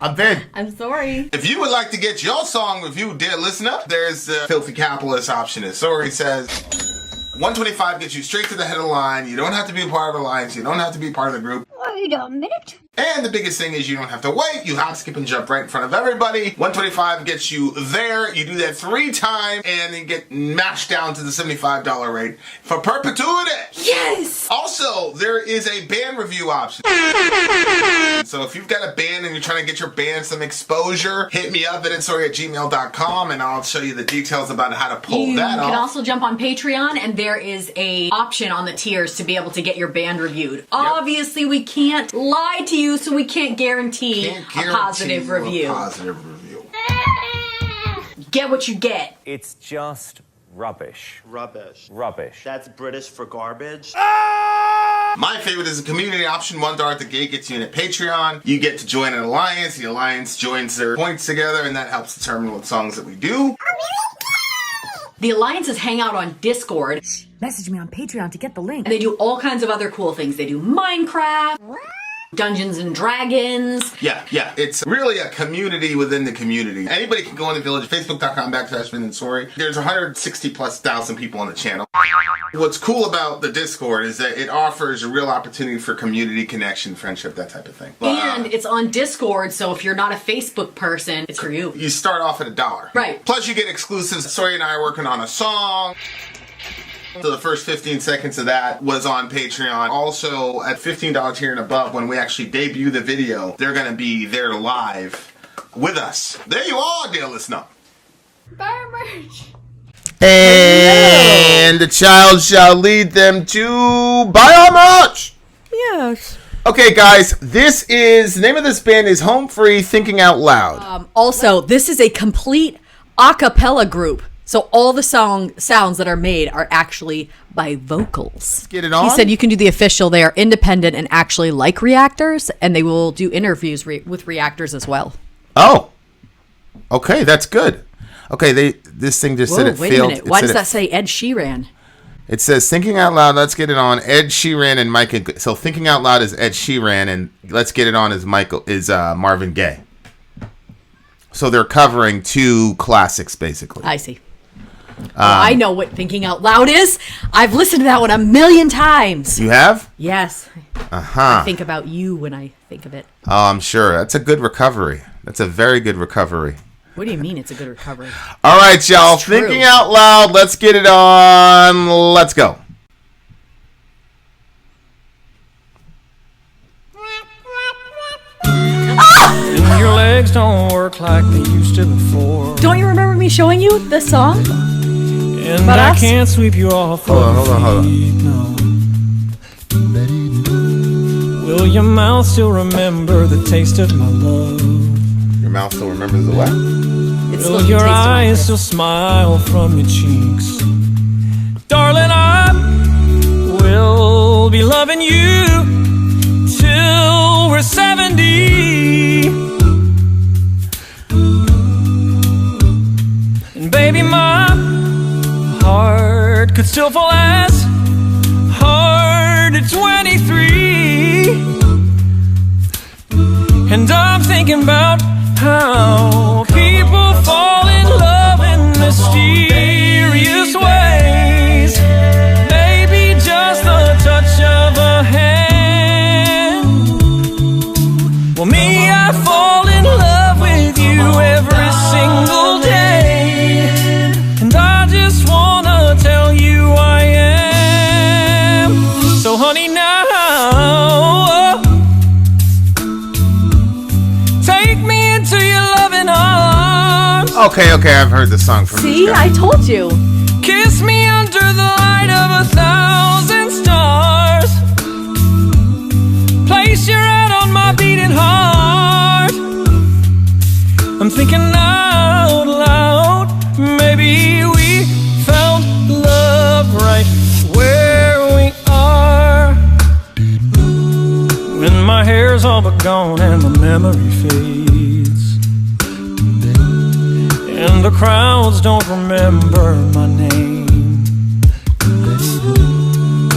I'm Vin. I'm Sori. If you would like to get your song reviewed, dear listener, there's the filthy capitalist option. As Sori says, 125 gets you straight to the head of the line. You don't have to be a part of the alliance. You don't have to be part of the group. Wait a minute. And the biggest thing is you don't have to wait. You hop, skip, and jump right in front of everybody. 125 gets you there. You do that 3 times, and then get mashed down to the $75 rate for perpetuity. Yes! Also, there is a band review option. So if you've got a band and you're trying to get your band some exposure, hit me up at vinsori@gmail.com, and I'll show you the details about how to pull that off. You can also jump on Patreon, and there is a option on the tiers to be able to get your band reviewed. Yep. Obviously, we can't lie to you, so we can't guarantee a positive review. Get what you get. It's just rubbish. Rubbish. Rubbish. That's British for garbage. My favorite is the community option. $1 at the gate gets you in at Patreon. You get to join an alliance. The alliance joins their points together, and that helps determine what songs that we do. The alliances hang out on Discord. Message me on Patreon to get the link. And they do all kinds of other cool things. They do Minecraft, Dungeons and Dragons. Yeah. It's really a community within the community. Anybody can go on the Village, Facebook.com/Vin and Sori. There's 160,000+ people on the channel. What's cool about the Discord is that it offers a real opportunity for community connection, friendship, that type of thing. And it's on Discord, so if you're not a Facebook person, it's for you. You start off at $1. Right. Plus you get exclusives. Sori and I are working on a song. So the first 15 seconds of that was on Patreon. Also, at $15 tier and above, when we actually debut the video, they're going to be there live with us. There you are, dear listener. Buy merch. And the child shall lead them to buy our merch. Yes. Okay, guys, the name of this band is Home Free Thinking Out Loud. Also, this is a complete a cappella group. So all the sounds that are made are actually by vocals. Let's get it on. He said you can do the official. They are independent and actually like reactors, and they will do interviews with reactors as well. Oh, okay, that's good. Okay, this thing just said it failed. Wait a minute. Why does that say Ed Sheeran? It says Thinking Out Loud, let's get it on. Ed Sheeran and Mike. So Thinking Out Loud is Ed Sheeran, and Let's Get It On is Marvin Gaye. So they're covering 2 classics, basically. I see. I know what Thinking Out Loud is. I've listened to that one 1,000,000 times. You have? Yes. Uh-huh. I think about you when I think of it. Oh, I'm sure. That's a good recovery. That's a very good recovery. What do you mean it's a good recovery? All right, y'all. Thinking Out Loud. Let's get it on. Let's go. And your legs don't work like they used to before. Don't you remember me showing you this song? And I can't sweep you off. Hold on. No. Will your mouth still remember the taste of my love? Your mouth still remembers the what? Will your eyes still smile from your cheeks? Darling, I will be loving you till we're 70. And baby, my heart could still fall as hard at 23. And I'm thinking about how people fall in love in mysterious ways. Maybe just the touch of a hand. Well, me, I fall in love with you every single day. And I just wanna tell you I am. So honey, now take me into your loving arms. Okay, I've heard the song from See, this guy. I told you. Kiss me under the light of 1,000 stars. Place your hand on my beating heart. I'm thinking out loud. Maybe we found love right where we are. When my hair's all but gone and my memory fades, and the crowds don't remember my name.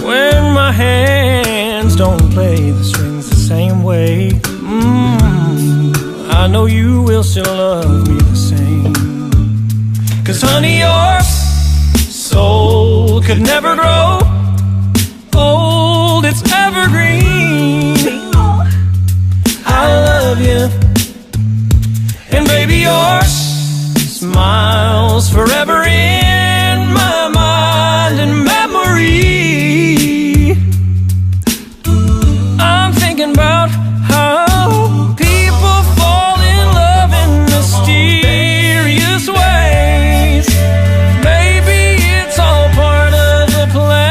When my hands don't play the strings the same way, I know you will still love me the same. 'Cause honey, your soul could never grow old, it's evergreen. I love you, and baby, your smile's forever in my mind and memory. I'm thinking about how people fall in love in mysterious ways. Maybe it's all part of the plan.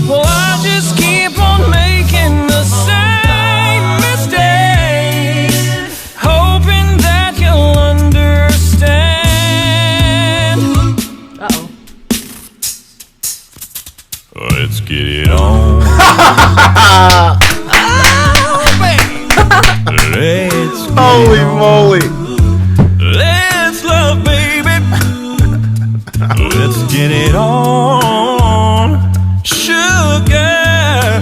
Well, I just keep on making the same mistakes, hoping that you'll understand. Uh-oh. Let's get it on. Let's Holy moly. Let's love, baby. Let's get it on. Sugar.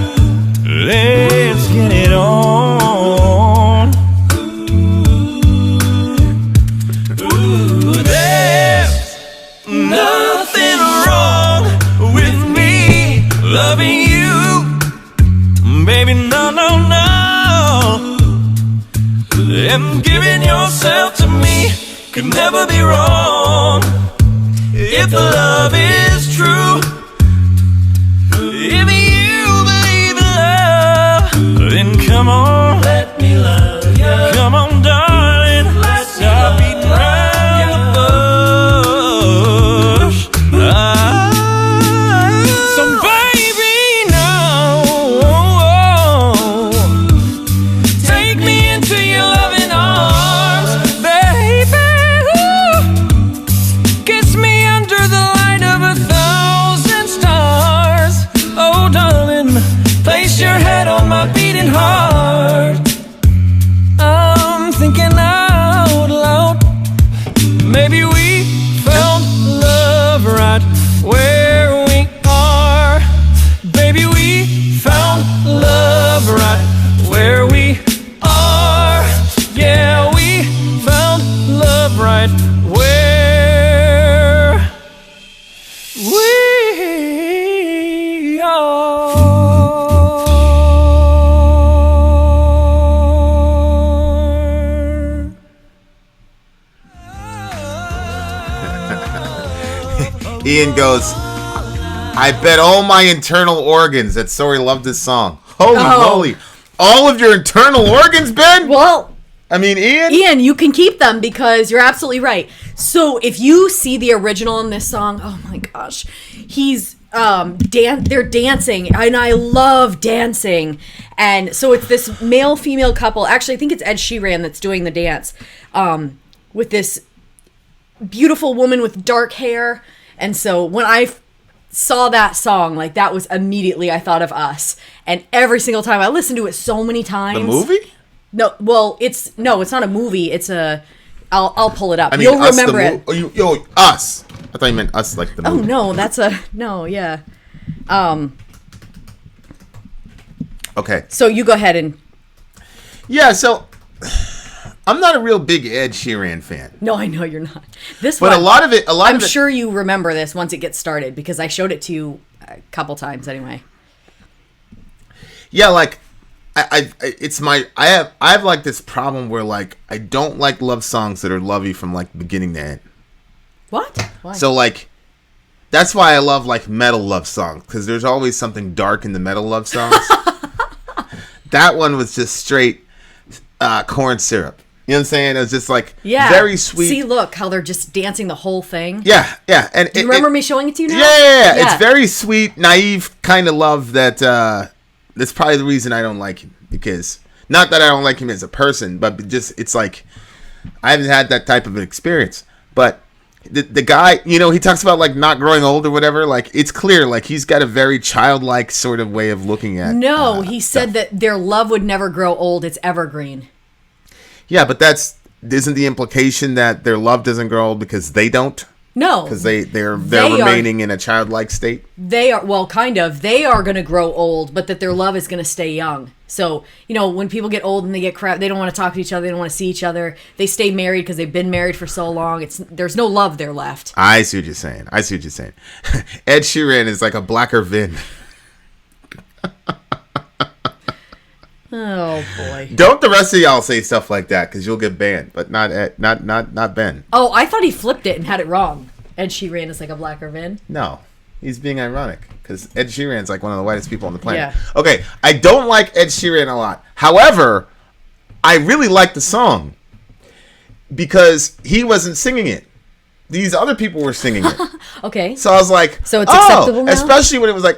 Let's get it on. Ooh, there's nothing wrong with me loving you. Baby, no, no, no. And giving yourself to me could never be wrong. If the love is true, if you believe in love, then come on, let me love you. Come on, darling, let's stop beating around the bush. So baby, no, take me into your loving arms, baby. Ooh. Kiss me under the light of 1,000 stars. Oh, darling, place your head on my beating heart. I'm thinking out loud. Maybe we found love right where we are. Baby, we found love right where we are. Yeah, we found love right where we are. Ian goes, I bet all my internal organs that Sori loved this song. Holy moly. All of your internal organs, Ben? Well, I mean, Ian? Ian, you can keep them because you're absolutely right. So if you see the original in this song, oh my gosh, he's they're dancing, and I love dancing. And so it's this male-female couple. Actually, I think it's Ed Sheeran that's doing the dance with this beautiful woman with dark hair. And so when I saw that song, like, that was immediately I thought of Us. And every single time I listened to it so many times. The movie? No, well, it's not a movie. It's a. I'll pull it up. I mean, You'll Us, remember it. Us. I thought you meant Us, like the movie. Oh no, that's a no. Yeah. Okay. So you go ahead and. Yeah. So I'm not a real big Ed Sheeran fan. No, I know you're not. This But one, a lot of it. I'm sure you remember this once it gets started because I showed it to you a couple times anyway. Yeah, like I have like this problem where, like, I don't like love songs that are lovey from, like, beginning to end. What? Why? So, like, that's why I love, like, metal love songs, because there's always something dark in the metal love songs. That one was just straight corn syrup. You know what I'm saying? It was just, like, very sweet. See, look how they're just dancing the whole thing. Yeah. And Do you remember me showing it to you now? Yeah. It's very sweet, naive kind of love that that's probably the reason I don't like him. Because, not that I don't like him as a person, but just, it's like, I haven't had that type of an experience. But the guy, you know, he talks about, like, not growing old or whatever. Like, it's clear, like, he's got a very childlike sort of way of looking at No, he said that their love would never grow old. It's evergreen. Yeah, but isn't the implication that their love doesn't grow old because they don't? No. Because they're They remaining in a childlike state. They are, well, kind of. They are going to grow old, but that their love is going to stay young. So, when people get old and they get crap, they don't want to talk to each other. They don't want to see each other. They stay married because they've been married for so long. There's no love there left. I see what you're saying. Ed Sheeran is like a blacker Vin. Oh boy! Don't the rest of y'all say stuff like that because you'll get banned, but not Ed, not Ben. Oh, I thought he flipped it and had it wrong. Ed Sheeran is like a blacker Vin. No, he's being ironic because Ed Sheeran's like one of the whitest people on the planet. Yeah. Okay, I don't like Ed Sheeran a lot. However, I really like the song because he wasn't singing it. These other people were singing it. Okay. So I was like, so it's acceptable now? Especially when it was like,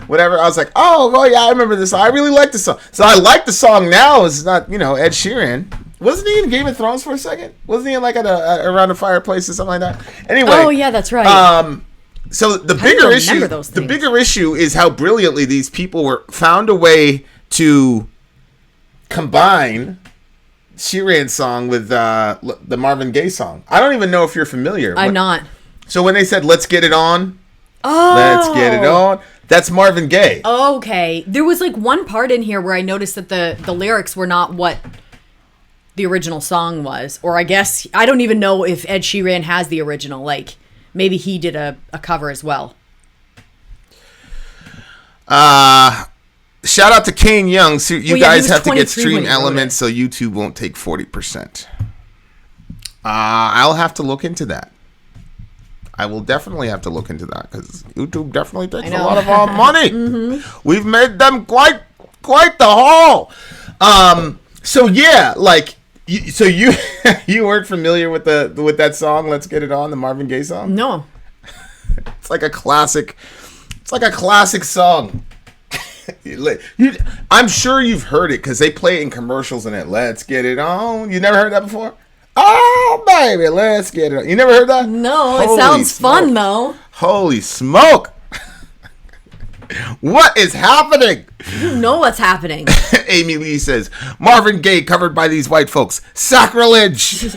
whatever. I was like, oh yeah, I remember this song. I really like the song. So I like the song now. It's not, Ed Sheeran. Wasn't he in Game of Thrones for a second? Wasn't he like at around a fireplace or something like that? Anyway. Oh yeah, that's right. So the bigger issue is how brilliantly these people found a way to combine Sheeran's song with the Marvin Gaye song. I don't even know if you're familiar. I'm not. So when they said "Let's get it on," oh, let's get it on. That's Marvin Gaye. Okay, there was like one part in here where I noticed that the lyrics were not what the original song was, or I guess I don't even know if Ed Sheeran has the original. Like maybe he did a cover as well. Shout out to Kane Young. So you guys have to get 23 Stream when he wrote Elements so YouTube won't take 40%. I'll have to look into that. I will definitely have to look into that because YouTube definitely takes a lot of our money. Mm-hmm. We've made them quite the haul. So yeah, like, you you weren't familiar with that song? Let's Get It On, the Marvin Gaye song. No, it's like a classic. It's like a classic song. I'm sure you've heard it because they play it in commercials and it. Let's get it on. You never heard that before? Oh, baby, let's get it on. You never heard that? No, it sounds fun, though. Holy smoke. What is happening? You know what's happening. Amy Lee says, Marvin Gaye covered by these white folks. Sacrilege.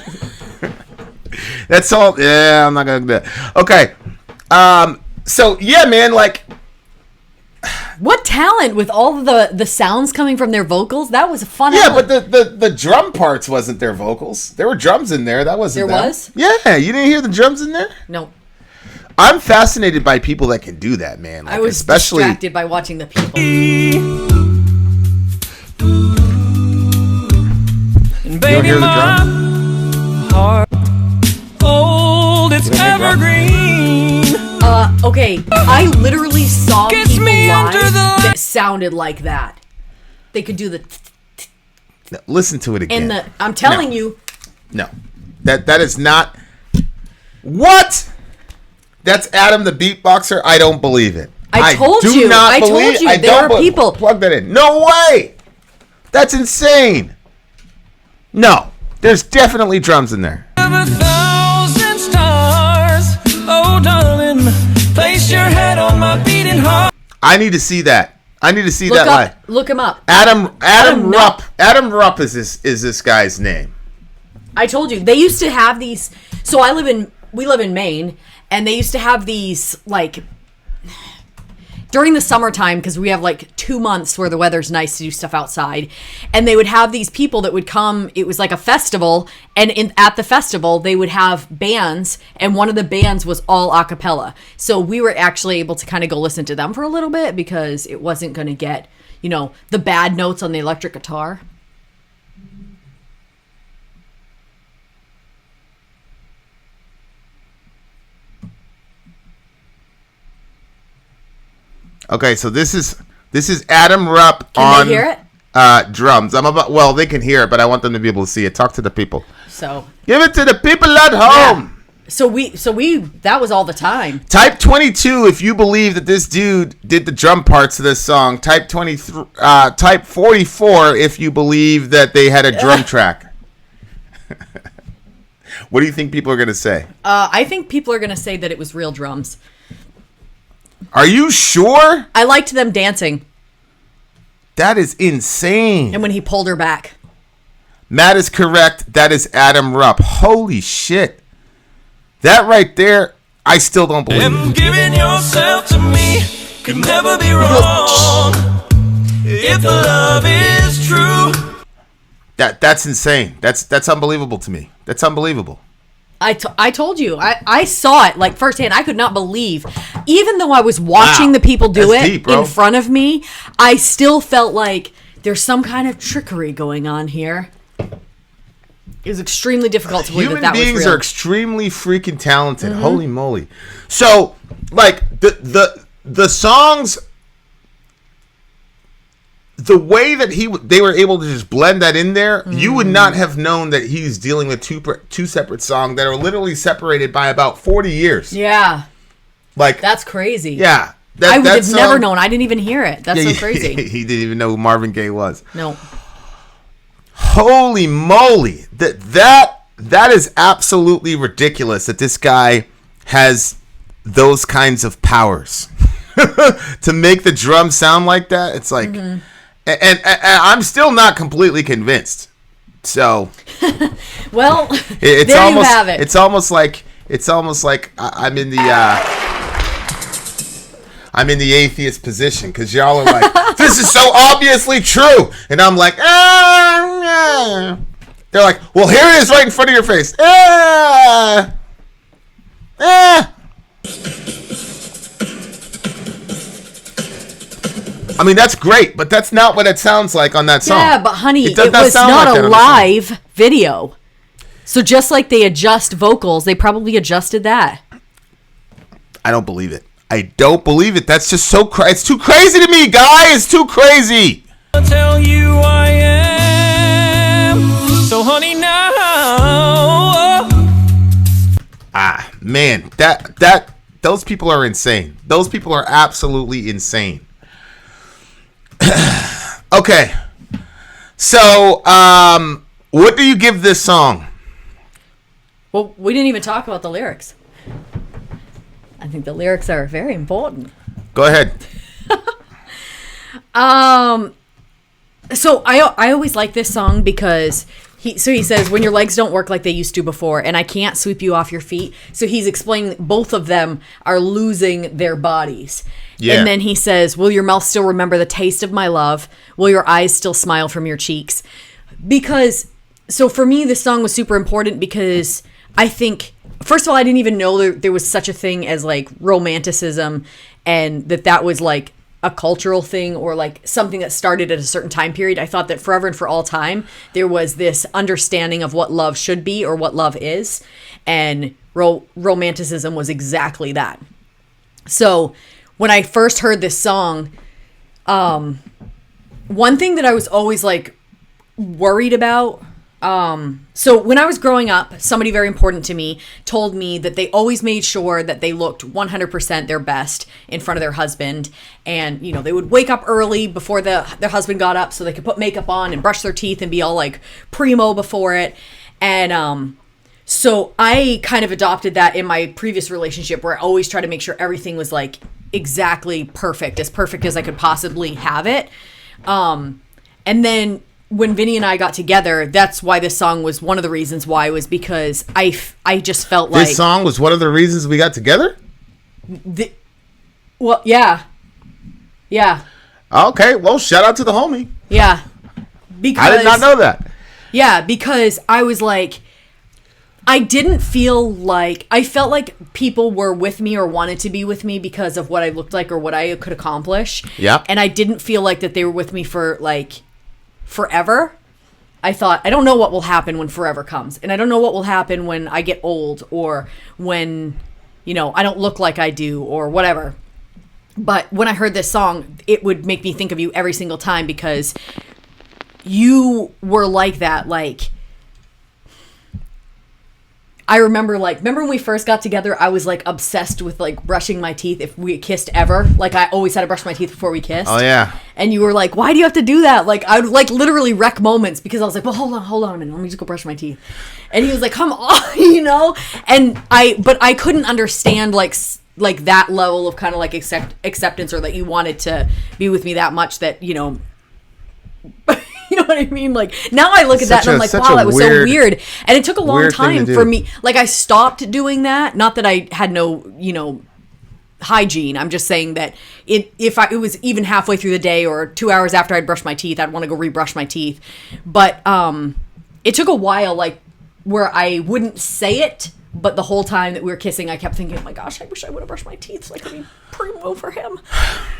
That's all. Yeah, I'm not going to do that. Okay. So, yeah, man, like... What talent with all the sounds coming from their vocals? That was a fun. Yeah, but the drum parts wasn't their vocals. There were drums in there. That wasn't there. Them. Was? Yeah, you didn't hear the drums in there? No. I'm fascinated by people that can do that, man. Like, I was especially distracted by watching the people. And baby, hear the my heart, old, it's evergreen. Okay, I literally saw Gets people me live under the- that sounded like that. They could do the listen to it again. and I'm telling you. No. That is not. What? That's Adam the beatboxer. I don't believe it. I told you. There are people. Plug that in. No way. That's insane. No. There's definitely drums in there. Of 1,000 stars, oh darling, place your head on my beating heart. I need to see that. I need to see that live. Look him up. Adam Rupp. Adam Rupp is this guy's name. I told you they used to have these. So we live in Maine, and they used to have these like during the summertime because we have like 2 months where the weather's nice to do stuff outside, and they would have these people that would come. It was like a festival, and at the festival they would have bands, and one of the bands was all a cappella. So we were actually able to kind of go listen to them for a little bit because it wasn't going to get the bad notes on the electric guitar. Okay, so this is Adam Rupp Can on they hear it? Drums. They can hear it, but I want them to be able to see it. Talk to the people. So Give it to the people at home. yeah. So we that was all the time. Type 22 if you believe that this dude did the drum parts of this song. Type 23. Type 44 if you believe that they had a drum track. What do you think people are gonna say? I think people are gonna say that it was real drums. Are you sure? I liked them dancing, That is insane. and when he pulled her back. Matt is correct. That is Adam Rupp. Holy shit. That right there, I still don't believe And it. giving yourself to me could never be wrong if the love is true. That's insane. That's unbelievable to me. That's unbelievable. I told you. I saw it like firsthand. I could not believe, even though I was watching the people do That's it deep, bro. in front of me, I still felt like there's some kind of trickery going on here. It was extremely difficult to believe Human that was beings real. are extremely freaking talented. Holy moly. So, like, the songs, the way that they were able to just blend that in there, you would not have known that he's dealing with two separate songs that are literally separated by about 40 years. Yeah, Like, that's crazy. yeah. I would have song- never known. I didn't even hear it. That's Yeah, so crazy. He didn't even know who Marvin Gaye was. No. Holy moly. That is absolutely ridiculous that this guy has those kinds of powers. To make the drum sound like that, it's like... And I'm still not completely convinced. So... Well, It's there almost, you have it. It's almost like I'm in the atheist position because y'all are like, this is so obviously true, and I'm like, They're like, well, here it is right in front of your face. I mean, that's great, but that's not what it sounds like on that song. Yeah, but honey, It it, does not was sound not like that a on the song. live video. So just like they adjust vocals, they probably adjusted that. I don't believe it. I don't believe it. That's just so crazy. It's too crazy to me, guy. It's too crazy. I'll tell you I am. So honey now. Ah, man, those people are insane. Those people are absolutely insane. Okay. So, what do you give this song? Well, we didn't even talk about the lyrics. I think the lyrics are very important. Go ahead. So I always like this song because he says, when your legs don't work like they used to before, and I can't sweep you off your feet. So he's explaining both of them are losing their bodies. Yeah. And then he says, will your mouth still remember the taste of my love? Will your eyes still smile from your cheeks? Because, so for me, this song was super important because I think, first of all, I didn't even know there was such a thing as like romanticism, and that was like a cultural thing or like something that started at a certain time period. I thought that forever and for all time, there was this understanding of what love should be or what love is. And romanticism was exactly that. So when I first heard this song, one thing that I was always like worried about, so when I was growing up, somebody very important to me told me that they always made sure that they looked 100% their best in front of their husband. And, you know, they would wake up early before their husband got up so they could put makeup on and brush their teeth and be all like primo before it. And, so I kind of adopted that in my previous relationship where I always try to make sure everything was like exactly perfect as I could possibly have it. And then when Vinny and I got together, that's why this song was one of the reasons why, was because I just felt like... This song was one of the reasons we got together? Well, yeah. Yeah. Okay, well, shout out to the homie. Yeah. Because, I did not know that. Yeah, because I was like... I didn't feel like... I felt like people were with me or wanted to be with me because of what I looked like or what I could accomplish. Yeah. And I didn't feel like that they were with me for, like... forever. I thought, I don't know what will happen when forever comes, and I don't know what will happen when I get old or when, you know, I don't look like I do or whatever. But when I heard this song, it would make me think of you every single time because you were like that. Like, I remember when we first got together, I was like obsessed with like brushing my teeth if we kissed ever. Like, I always had to brush my teeth before we kissed. Oh, yeah. And you were like, why do you have to do that? Like, I would like literally wreck moments because I was like, well, hold on a minute. Let me just go brush my teeth. And he was like, come on, you know? And but I couldn't understand like that level of kind of like acceptance, or that you wanted to be with me that much that, you know, know what I mean? Like, now I look at that and I'm like, wow, that was so weird. And it took a long time for me. Like, I stopped doing that. Not that I had no, hygiene. I'm just saying that it was even halfway through the day or 2 hours after I'd brushed my teeth, I'd want to go rebrush my teeth. But it took a while, like, where I wouldn't say it, but the whole time that we were kissing, I kept thinking, oh my gosh, I wish I would have brushed my teeth so I could be primo for him.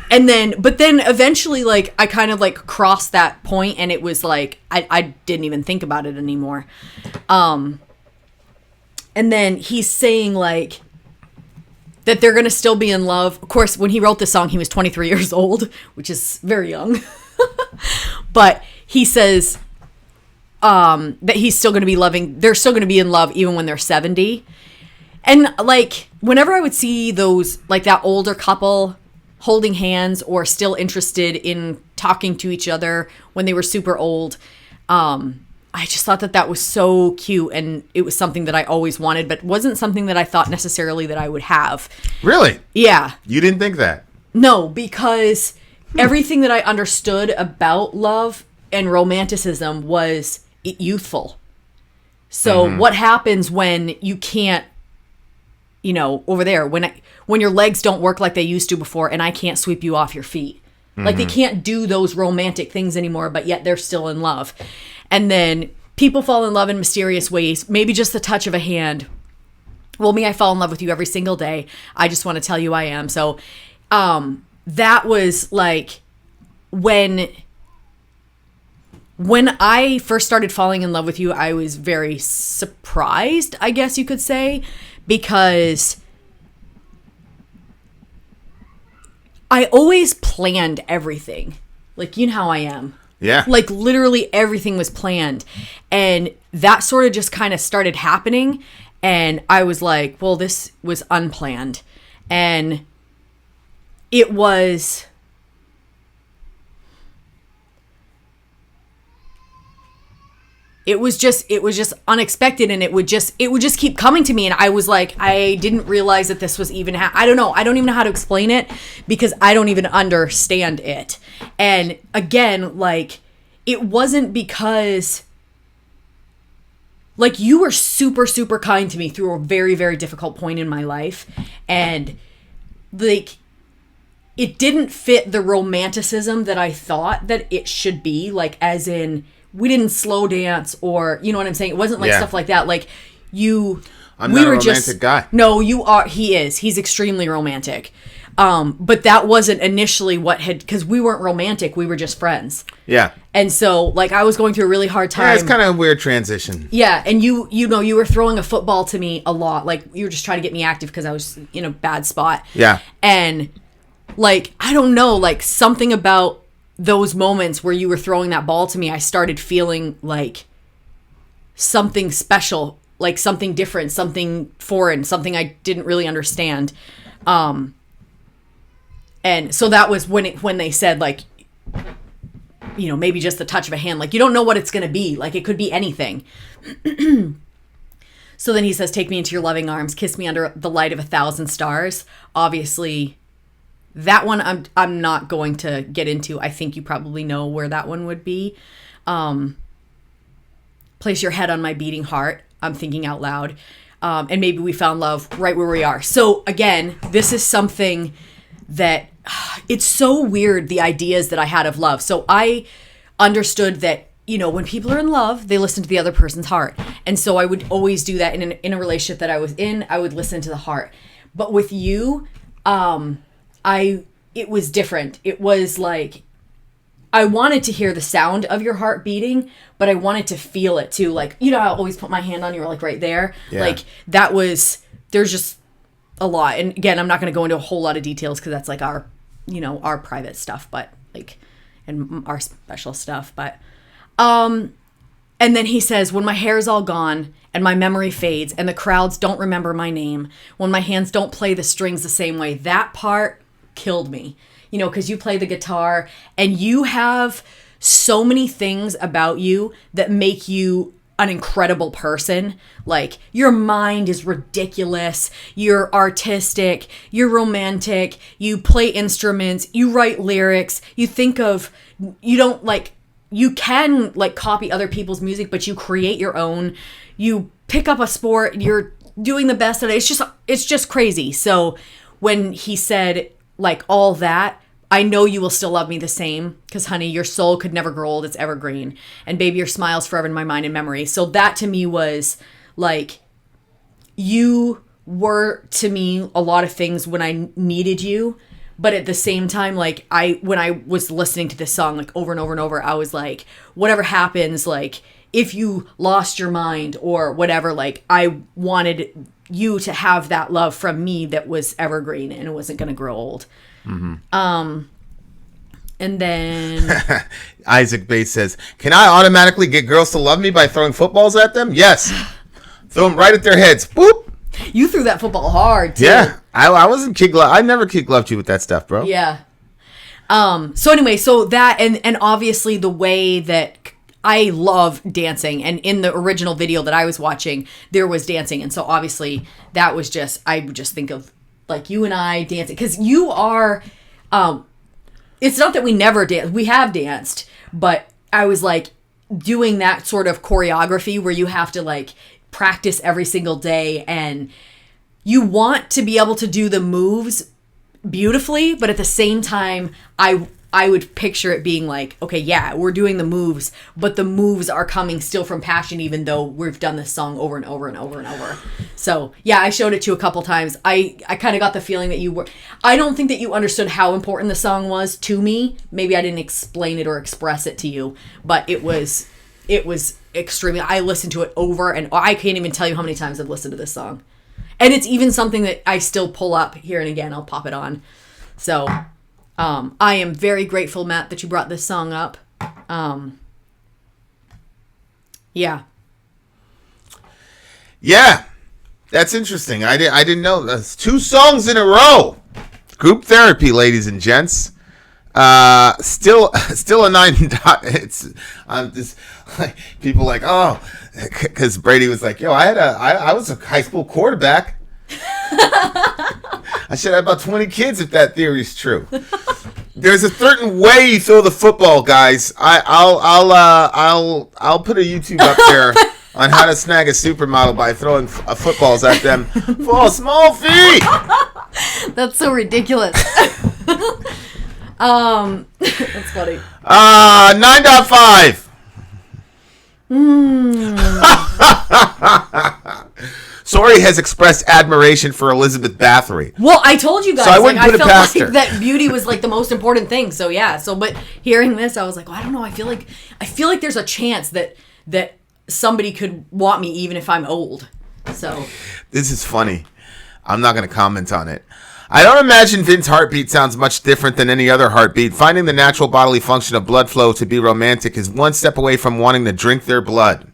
But then eventually, like, I kind of like crossed that point, and it was like I didn't even think about it anymore. And then he's saying, like, that they're going to still be in love. Of course, when he wrote this song, he was 23 years old, which is very young. But he says that he's still going to be loving, they're still going to be in love even when they're 70. And, like, whenever I would see those, like, that older couple holding hands or still interested in talking to each other when they were super old, I just thought that was so cute, and it was something that I always wanted, but wasn't something that I thought necessarily that I would have. Really? Yeah. You didn't think that? No, because everything that I understood about love and romanticism was youthful. So what happens when you can't, over there, when your legs don't work like they used to before, and I can't sweep you off your feet? Like, they can't do those romantic things anymore, but yet they're still in love. And then people fall in love in mysterious ways, maybe just the touch of a hand. Well, me, I fall in love with you every single day. I just want to tell you I am. So that was like when I first started falling in love with you, I was very surprised, I guess you could say, because I always planned everything. Like, you know how I am. Yeah. Like, literally everything was planned. And that sort of just kind of started happening. And I was like, well, this was unplanned. And it was... It was just unexpected, and it would just keep coming to me, and I was like, I didn't realize that this was even I don't know. I don't even know how to explain it because I don't even understand it. And again, like, it wasn't because, like, you were super, super kind to me through a very, very difficult point in my life, and, like, it didn't fit the romanticism that I thought that it should be, like, as in, we didn't slow dance, or, you know what I'm saying? It wasn't like stuff like that. Like, I'm not a romantic guy. No, you are. He is. He's extremely romantic. But that wasn't initially because we weren't romantic. We were just friends. Yeah. And so, like, I was going through a really hard time. Yeah, it's kind of a weird transition. Yeah. And you were throwing a football to me a lot. Like, you were just trying to get me active because I was in a bad spot. Yeah. And, like, I don't know, like, something about those moments where you were throwing that ball to me, I started feeling like something special, like something different, something foreign, something I didn't really understand. And so that was when they said, like, maybe just the touch of a hand, like, you don't know what it's going to be. Like, it could be anything. So then he says, take me into your loving arms, kiss me under the light of 1,000 stars. Obviously, that one I'm not going to get into. I think you probably know where that one would be. Place your head on my beating heart. I'm thinking out loud. And maybe we found love right where we are. So again, this is something that it's so weird, the ideas that I had of love. So I understood that, when people are in love, they listen to the other person's heart. And so I would always do that in a relationship that I was in. I would listen to the heart. But with you, it was different. It was like, I wanted to hear the sound of your heart beating, but I wanted to feel it too. Like, I always put my hand on you, like, right there. Yeah. Like, there's just a lot. And again, I'm not going to go into a whole lot of details because that's like our private stuff, but like, and our special stuff. But, and then he says, when my hair's all gone and my memory fades and the crowds don't remember my name, when my hands don't play the strings the same way, that part killed me, because you play the guitar and you have so many things about you that make you an incredible person. Like, your mind is ridiculous, you're artistic, you're romantic, you play instruments, you write lyrics, you don't you can like copy other people's music, but you create your own. You pick up a sport, you're doing the best at it. It's just crazy. So when he said like all that, I know you will still love me the same, because honey, your soul could never grow old. It's evergreen. And baby, your smile's forever in my mind and memory. So that to me was like, you were to me a lot of things when I needed you. But at the same time, like when I was listening to this song like over and over and over, I was like, whatever happens, like if you lost your mind or whatever, like I wanted you to have that love from me that was evergreen and it wasn't going to grow old. Mm-hmm. And then Isaac Bates says, "Can I automatically get girls to love me by throwing footballs at them?" Yes. Throw them right at their heads. Boop. You threw that football hard too. Yeah. I wasn't kid glove. I never kid gloved you with that stuff, bro. Yeah. So anyway, so that and obviously the way that I love dancing, and in the original video that I was watching, there was dancing, and so obviously that was just, I would just think of like you and I dancing, because you are. It's not that we never dance. We have danced, but I was like doing that sort of choreography where you have to like practice every single day, and you want to be able to do the moves beautifully, but at the same time, I would picture it being like, okay, yeah, we're doing the moves, but the moves are coming still from passion, even though we've done this song over and over and over and over. So yeah, I showed it to you a couple times. I kind of got the feeling that you were, I don't think that you understood how important the song was to me. Maybe I didn't explain it or express it to you, but it was extremely, I listened to it over, and I can't even tell you how many times I've listened to this song. And it's even something that I still pull up here and again. I'll pop it on. So I am very grateful, Matt, that you brought this song up. Yeah. Yeah. That's interesting. I didn't know. That's 2 songs in a row. Group therapy, ladies and gents. Still a 9. It's just like people like, oh, because Brady was like, yo, I was a high school quarterback. I should have about 20 kids if that theory is true. There's a certain way you throw the football, guys. I'll put a YouTube up there on how to snag a supermodel by throwing footballs at them for a small fee. That's so ridiculous. That's funny. 9.5. Sori has expressed admiration for Elizabeth Bathory. Well, I told you guys, so I felt like that beauty was like the most important thing. So yeah. So, but hearing this, I was like, well, I don't know. I feel like there's a chance that somebody could want me even if I'm old. So this is funny. I'm not going to comment on it. I don't imagine Vin's heartbeat sounds much different than any other heartbeat. Finding the natural bodily function of blood flow to be romantic is one step away from wanting to drink their blood.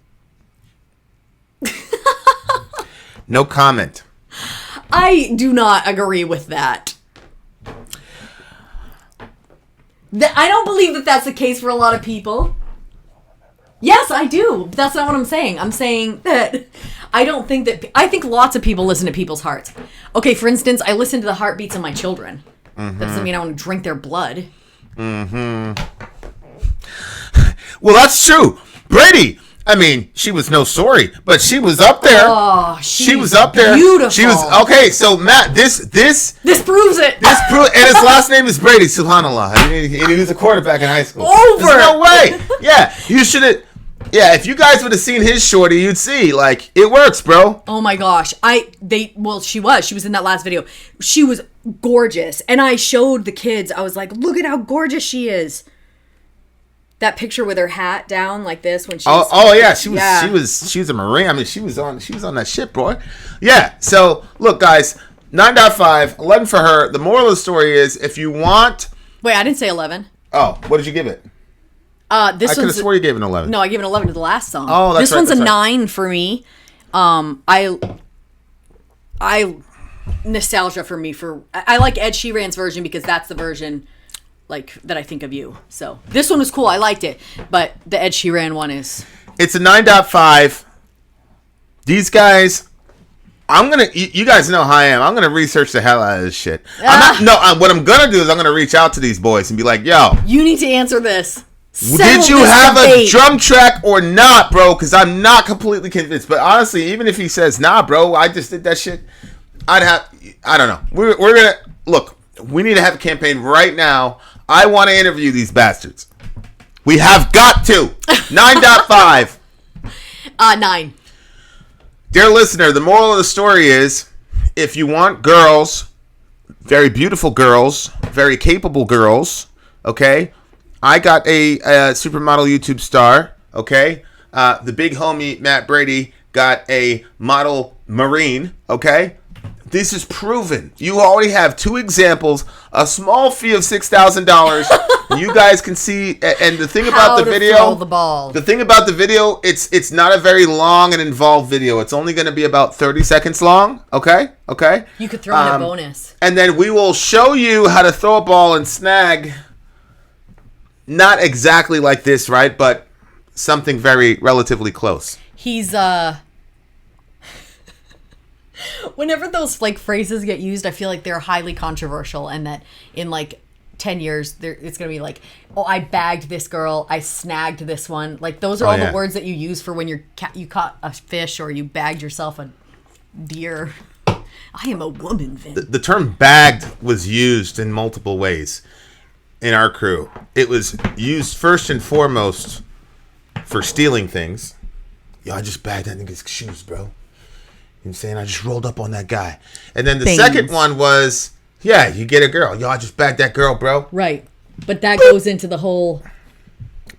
No comment. I do not agree with that. I don't believe that that's the case for a lot of people. Yes, I do. But that's not what I'm saying. I'm saying that I don't think that... I think lots of people listen to people's hearts. Okay, for instance, I listen to the heartbeats of my children. Mm-hmm. That doesn't mean I want to drink their blood. Mm-hmm. Well, that's true. Brady... I mean, she was no Sori, but she was up there. Oh, she was up there. Beautiful. She was okay. So Matt, this proves it. And his last name is Brady. Subhanallah. I mean, he was a quarterback in high school. Over. There's no way. Yeah, you should have. Yeah, if you guys would have seen his shorty, you'd see like it works, bro. Oh my gosh, she was in that last video. She was gorgeous, and I showed the kids. I was like, look at how gorgeous she is. That picture with her hat down like this when she was... Oh yeah, she was a Marine. I mean, she was on that ship, boy. Yeah. So look, guys, 9.5, 11 for her. The moral of the story is, if you want... Wait, I didn't say 11. Oh, what did you give it? I could have swore you gave it an 11. No, I gave it an 11 to the last song. Oh, that's right. This one's a 9 for me. I nostalgia for me for... I like Ed Sheeran's version because that's the version... like that I think of you. So this one was cool. I liked it, but the Ed Sheeran one is... It's a 9.5. These guys, you guys know how I am. I'm gonna research the hell out of this shit. What I'm gonna do is I'm gonna reach out to these boys and be like, yo, you need to answer this. Did you have a drum track or not, bro? Because I'm not completely convinced. But honestly, even if he says, nah, bro, I just did that shit, I don't know. We're going to, look, we need to have a campaign right now. I want to interview these bastards. We have got to. 9.5. 9. Dear listener, the moral of the story is, if you want girls, very beautiful girls, very capable girls, okay? I got a supermodel YouTube star, okay? The big homie, Matt Brady, got a model Marine, okay? This is proven. You already have 2 examples, a small fee of $6,000. You guys can see, and the thing about the video, the thing about the video, it's not a very long and involved video. It's only going to be about 30 seconds long, okay? Okay? You could throw in a bonus. And then we will show you how to throw a ball and snag, not exactly like this, right? But something very relatively close. He's, whenever those like phrases get used, I feel like they're highly controversial, and that in like 10 years it's gonna be like, oh, I bagged this girl, I snagged this one. Like those are all the words that you use for when you caught a fish or you bagged yourself a deer. I am a woman, Vin. The term bagged was used in multiple ways in our crew. It was used first and foremost for stealing things. Yo, I just bagged that nigga's shoes, bro. You know what I'm saying? I just rolled up on that guy. And then the second one was, yeah, you get a girl. Yo, I just bagged that girl, bro. Right. But that goes into the whole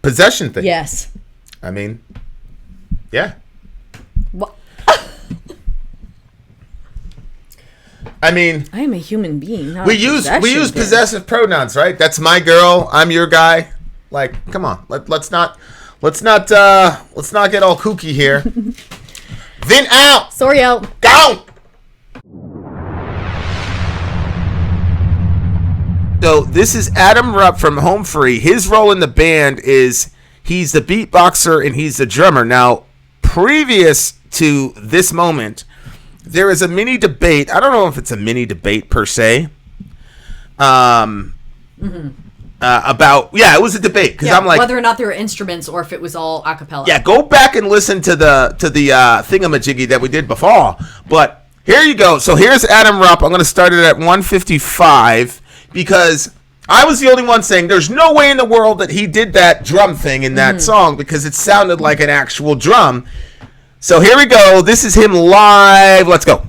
possession thing. Yes. I mean, yeah. What? I mean, I am a human being. We use possessive pronouns, right? That's my girl. I'm your guy. Like, come on. Let's not get all kooky here. Vin out. Sori out. Go. So this is Adam Rupp from Home Free. His role in the band is he's the beatboxer and he's the drummer. Now, previous to this moment, there is a mini debate. I don't know if it's a mini debate per se. About it was a debate because I'm like whether or not there were instruments or if it was all a cappella. Yeah, go back and listen to the thingamajiggy that we did before. But here you go. So here's Adam Rupp. I'm going to start it at 155 because I was the only one saying there's no way in the world that he did that drum thing in that song because it sounded like an actual drum. So here we go. This is him live. Let's go.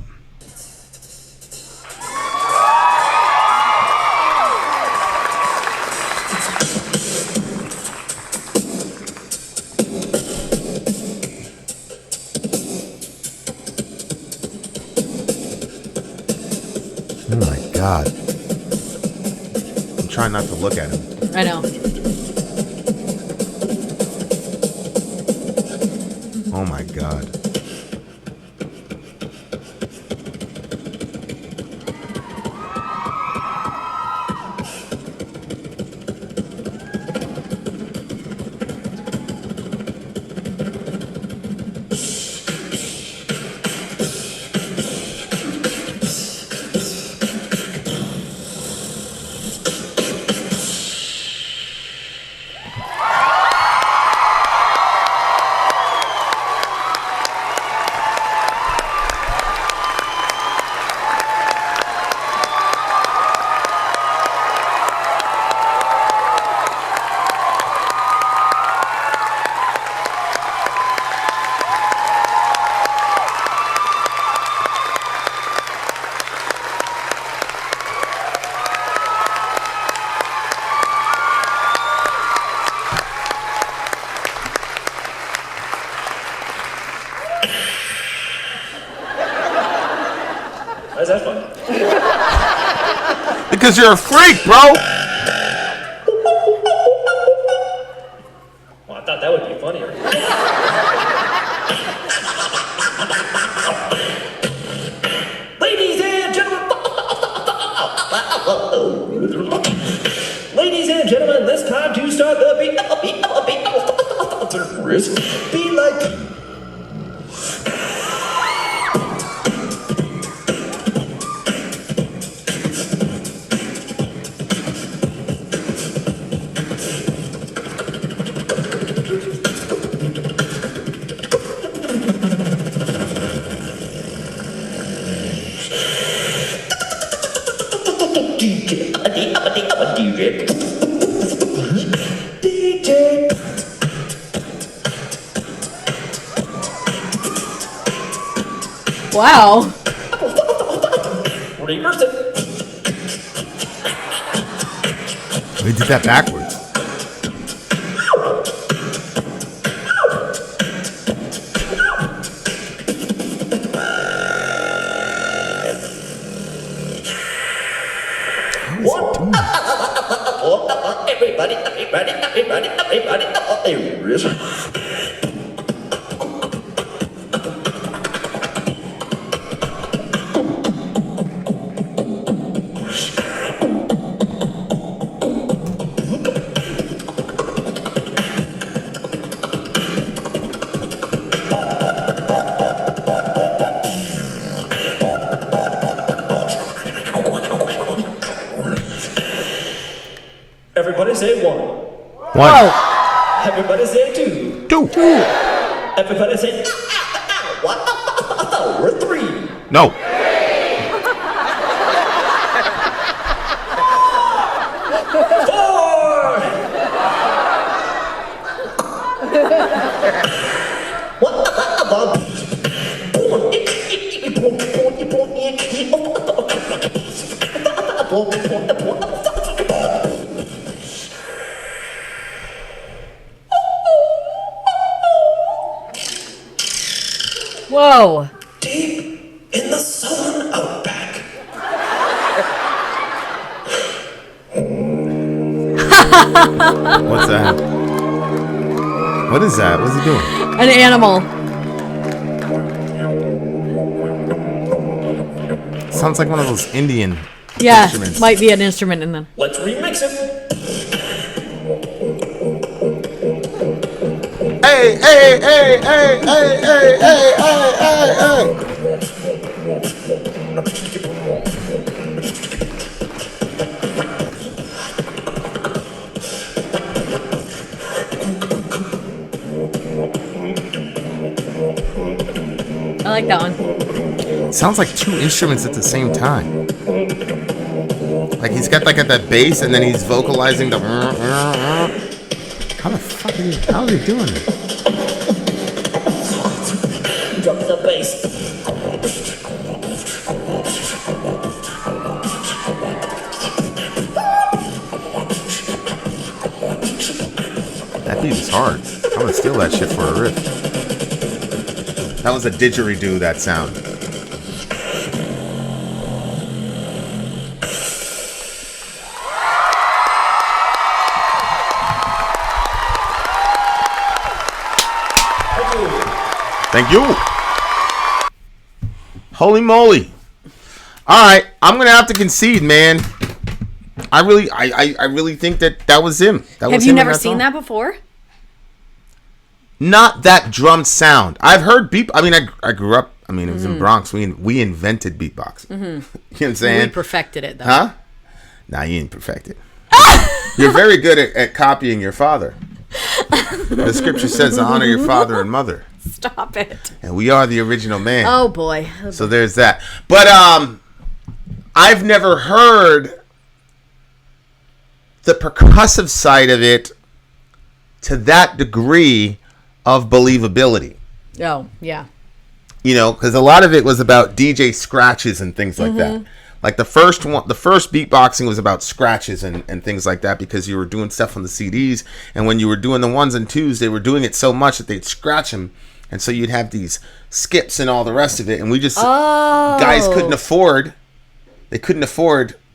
Oh my God. I'm trying not to look at him. I know. Oh my God. Why is that funny? Because you're a freak, bro. Well, I thought that would be funnier. Ladies and gentlemen. Ladies and gentlemen, it's time to start the beat. Be like. Wow. Reverse it. We did that backwards. Everybody. Everybody say one. One. Everybody say two. Two. Everybody say what? We're three. No. Four. Whoa. Deep in the southern outback. What's that? What is that? What's he doing? An animal. Sounds like one of those Indian Yeah, instruments. might be an instrument in them. Let's remix it. Hey, hey, hey, hey, hey, hey, hey, hey, hey, hey. I like that one. Sounds like two instruments at the same time. Like he's got like at that bass and then he's vocalizing the. How the fuck is he? How is he doing it? Drop the bass. That beat is hard. I'm gonna steal that shit for a riff. That was a didgeridoo, that sound. Thank you. Holy moly. Alright, I'm gonna have to concede, man. I really think that was him. Have you never seen that before? Not that drum sound. I've heard beat. I mean, I grew up. I mean, it was in Bronx. We invented beatbox. You know what I'm saying? We perfected it, though. Huh? Nah, you ain't perfected. You're very good at copying your father. The scripture says to honor your father and mother. Stop it. And we are the original man. Oh, boy. So there's that. But I've never heard the percussive side of it to that degree of believability. Oh, yeah. You know, because a lot of it was about DJ scratches and things like that. Like the first beatboxing was about scratches and things like that, because you were doing stuff on the CDs, and when you were doing the ones and twos, they were doing it so much that they'd scratch them, and so you'd have these skips and all the rest of it, and we just guys couldn't afford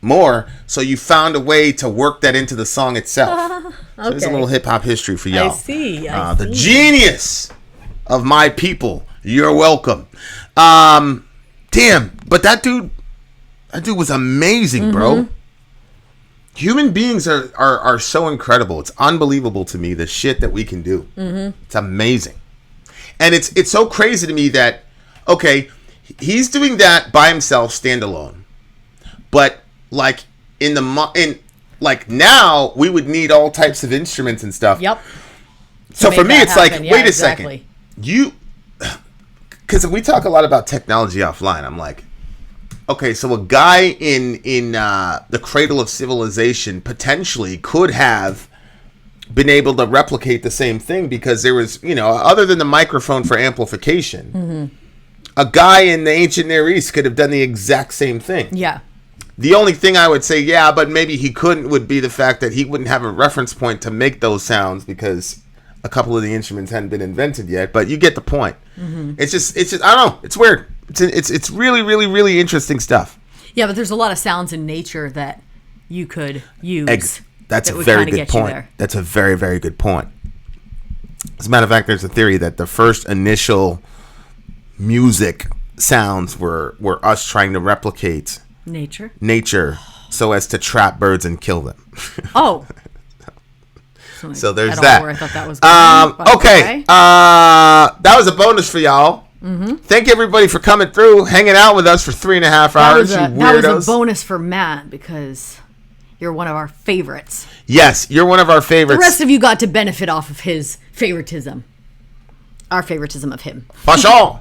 more, so you found a way to work that into the song itself. So there's a little hip hop history for y'all. I see. The genius of my people. You're welcome. Damn, but that dude was amazing, bro. Human beings are so incredible. It's unbelievable to me, the shit that we can do. It's amazing. And it's so crazy to me that, okay, he's doing that by himself, standalone. But like like now we would need all types of instruments and stuff. Yep. So for me, it's happen. like, wait a second. Because we talk a lot about technology offline. I'm like, okay, so a guy in the cradle of civilization potentially could have been able to replicate the same thing, because there was, other than the microphone for amplification, a guy in the ancient Near East could have done the exact same thing. Yeah. The only thing I would say, yeah, but maybe he couldn't, would be the fact that he wouldn't have a reference point to make those sounds because a couple of the instruments hadn't been invented yet. But you get the point. Mm-hmm. It's just I don't know. It's weird. It's really, really, really interesting stuff. Yeah, but there's a lot of sounds in nature that you could use. That's that a would very kinda good get you point. there. That's a very, very good point. As a matter of fact, there's a theory that the first initial music sounds were us trying to replicate nature so as to trap birds and kill them. Oh. So there's I that. don't know where I thought that was going, okay. That was a bonus for y'all. Mm-hmm. Thank everybody for coming through, hanging out with us for 3.5 hours. That was a bonus for Matt because you're one of our favorites. Yes, you're one of our favorites. The rest of you got to benefit off of his favoritism. Our favoritism of him. For sure.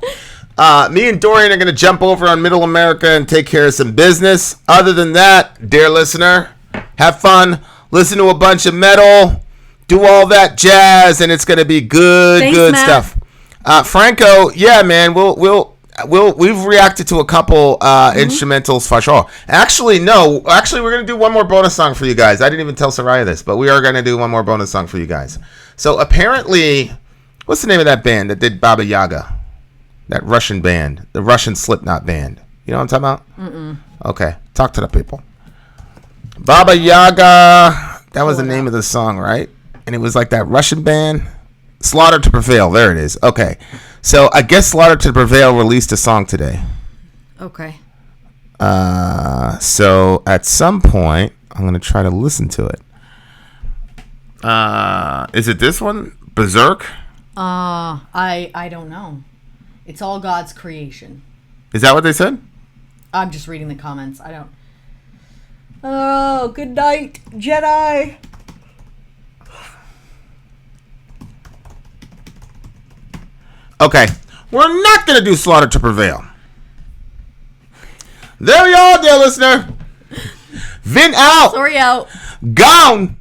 Me and Dorian are going to jump over on Middle America and take care of some business. Other than that, dear listener, have fun. Listen to a bunch of metal. Do all that jazz, and it's going to be good, Thanks, good Matt. stuff. Franco, yeah, man, we've reacted to a couple instrumentals for sure. Actually, we're going to do one more bonus song for you guys. I didn't even tell Soraya this, but we are going to do one more bonus song for you guys. So apparently, what's the name of that band that did Baba Yaga? That Russian band, the Russian Slipknot band. You know what I'm talking about? Mm-mm. Okay, talk to the people. Baba Yaga, that was the name of the song, right? And it was like that Russian band. Slaughter to Prevail, there it is. Okay, so I guess Slaughter to Prevail released a song today. Okay. So at some point, I'm going to try to listen to it. Is it this one? Berserk? I don't know. It's all God's creation. Is that what they said? I'm just reading the comments. I don't. Oh, good night, Jedi. Okay, we're not going to do Slaughter to Prevail. There we are, dear listener. Vin out. Sorry out. Gone.